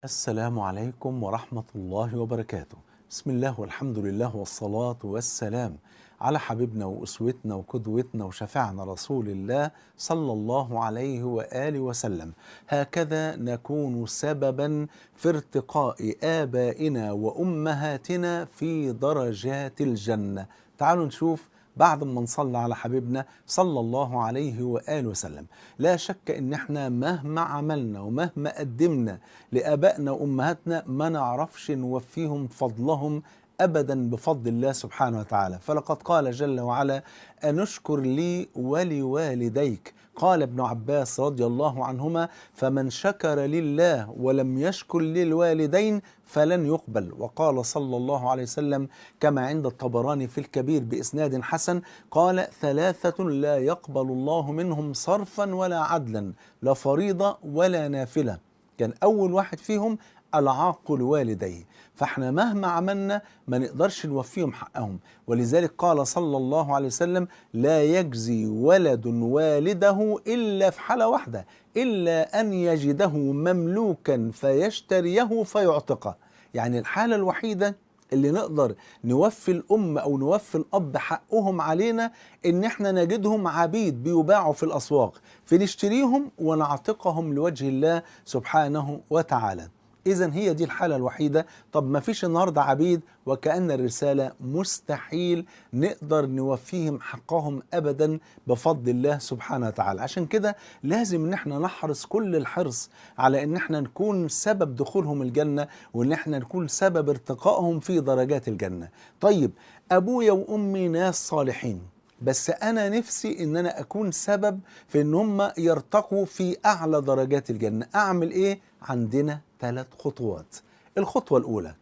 السلام عليكم ورحمة الله وبركاته. بسم الله والحمد لله والصلاة والسلام على حبيبنا وأسوتنا وقدوتنا وشفيعنا رسول الله صلى الله عليه وآله وسلم. هكذا نكون سببا في ارتقاء آبائنا وأمهاتنا في درجات الجنة. تعالوا نشوف بعد ما نصلي على حبيبنا صلى الله عليه وآله وسلم. لا شك ان احنا مهما عملنا ومهما قدمنا لآبائنا وأمهاتنا ما نعرفش نوفيهم فضلهم أبدا بفضل الله سبحانه وتعالى. فلقد قال جل وعلا: أنشكر لي ولوالديك. قال ابن عباس رضي الله عنهما: فمن شكر لله ولم يشكر للوالدين فلن يقبل. وقال صلى الله عليه وسلم كما عند الطبراني في الكبير بإسناد حسن: قال: ثلاثة لا يقبل الله منهم صرفا ولا عدلا، لا فريضة ولا نافلة. كان أول واحد فيهم العاق لوالديه. فاحنا مهما عملنا ما نقدرش نوفيهم حقهم. ولذلك قال صلى الله عليه وسلم: لا يجزي ولد والده إلا في حالة واحدة، إلا أن يجده مملوكا فيشتريه فيعتقه. يعني الحالة الوحيدة اللي نقدر نوفي الأم أو نوفي الأب حقهم علينا إن احنا نجدهم عبيد بيباعوا في الأسواق، فنشتريهم ونعتقهم لوجه الله سبحانه وتعالى. إذا هي دي الحالة الوحيدة. طب ما فيش النهاردة عبيد، وكأن الرسالة مستحيل نقدر نوفيهم حقهم أبدا بفضل الله سبحانه وتعالى. عشان كده لازم إن احنا نحرص كل الحرص على إن احنا نكون سبب دخولهم الجنة، وإن احنا نكون سبب ارتقائهم في درجات الجنة. طيب، أبويا وأمي ناس صالحين، بس أنا نفسي إن أنا أكون سبب في إن هم يرتقوا في أعلى درجات الجنة. أعمل إيه؟ عندنا 3 خطوات. الخطوة الأولى: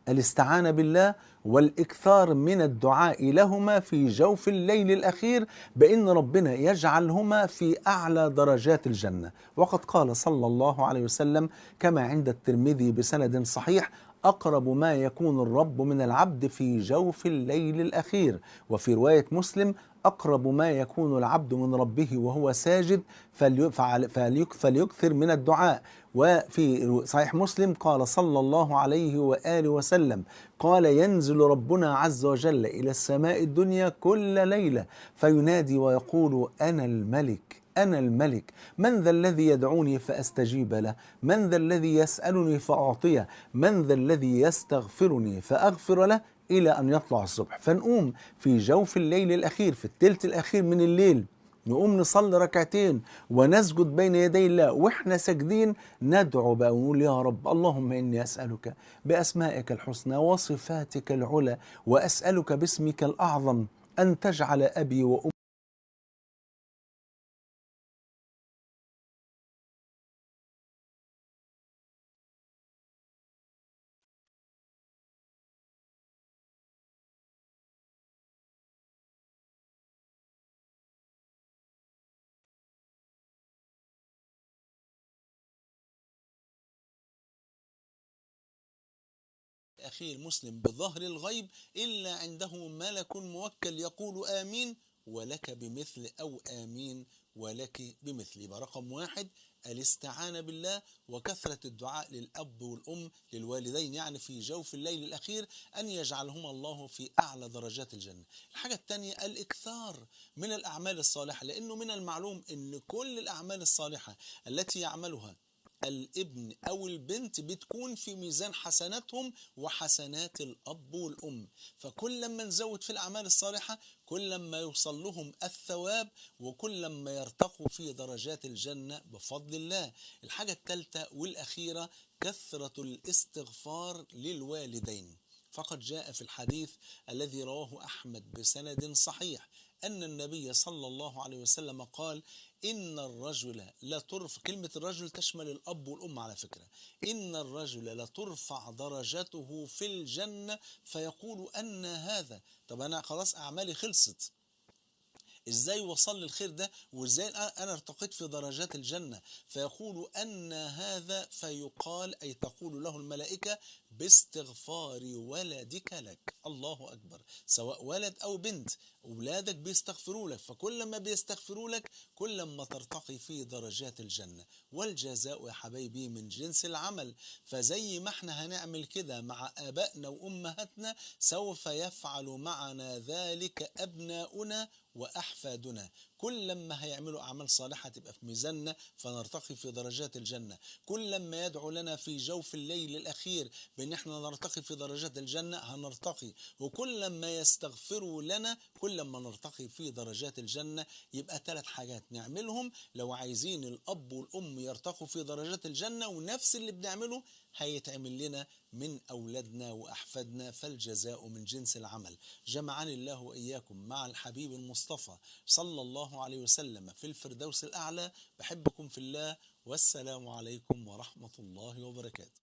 الاستعانة بالله والإكثار من الدعاء لهما في جوف الليل الأخير بأن ربنا يجعلهما في أعلى درجات الجنة. وقد قال صلى الله عليه وسلم كما عند الترمذي بسند صحيح: أقرب ما يكون الرب من العبد في جوف الليل الأخير. وفي رواية مسلم: أقرب ما يكون العبد من ربه وهو ساجد فليكثر من الدعاء. وفي صحيح مسلم قال صلى الله عليه وآله وسلم: قال: ينزل ربنا عز وجل إلى السماء الدنيا كل ليلة فينادي ويقول: أنا الملك، أنا الملك، من ذا الذي يدعوني فأستجيب له، من ذا الذي يسألني فأعطيه، من ذا الذي يستغفرني فأغفر له، إلى أن يطلع الصبح. فنقوم في جوف الليل الأخير، في الثلث الأخير من الليل، نقوم نصلي ركعتين ونسجد بين يدي الله، واحنا ساجدين ندعو بقى ونقول: يا رب، اللهم إني أسألك بأسمائك الحسنى وصفاتك العلى، وأسألك باسمك الأعظم أن تجعل أبي وأمي أخي المسلم بظهر الغيب إلا عنده ملك موكل يقول: آمين ولك بمثل، أو آمين ولك بمثل. يبقى رقم واحد الاستعانة بالله وكثرة الدعاء للأب والأم، للوالدين يعني، في جوف الليل الأخير أن يجعلهما الله في أعلى درجات الجنة. الحاجة الثانية الإكثار من الأعمال الصالحة، لأنه من المعلوم أن كل الأعمال الصالحة التي يعملها الابن أو البنت بتكون في ميزان حسناتهم وحسنات الأب والأم. فكل ما نزود في الأعمال الصالحة كل ما يوصل لهم الثواب، وكل ما يرتقوا في درجات الجنة بفضل الله. الحاجة الثالثة والأخيرة كثرة الاستغفار للوالدين. فقد جاء في الحديث الذي رواه أحمد بسند صحيح أن النبي صلى الله عليه وسلم قال: إن الرجل لترفع، كلمة الرجل تشمل الأب والأم على فكرة، إن الرجل لترفع درجته في الجنة فيقول: أن هذا؟ طب أنا خلاص أعمالي خلصت، إزاي وصل لي الخير ده، وإزاي أنا ارتقيت في درجات الجنة. فيقول أن هذا، فيقال أي تقول له الملائكة باستغفار ولدك لك. الله أكبر. سواء ولد أو بنت، أولادك بيستغفروا لك، فكل ما بيستغفروا لك كل ما ترتقي في درجات الجنة. والجزاء يا حبايبي من جنس العمل. فزي ما احنا هنعمل كده مع آبائنا وأمهاتنا، سوف يفعل معنا ذلك أبناؤنا وأحفادنا. كل لما هيعملوا أعمال صالحة تبقى في ميزاننا فنرتقي في درجات الجنة. كل لما يدعو لنا في جوف الليل الأخير بأن احنا نرتقي في درجات الجنة هنرتقي. وكل لما يستغفروا لنا كل لما نرتقي في درجات الجنة. يبقى 3 حاجات نعملهم لو عايزين الأب والأم يرتقوا في درجات الجنة، ونفس اللي بنعمله هيتعمل لنا من أولادنا وأحفادنا. فالجزاء من جنس العمل. جمعني الله وإياكم مع الحبيب المصطفى صلى الله عليه وسلم في الفردوس الأعلى. بحبكم في الله، والسلام عليكم ورحمة الله وبركاته.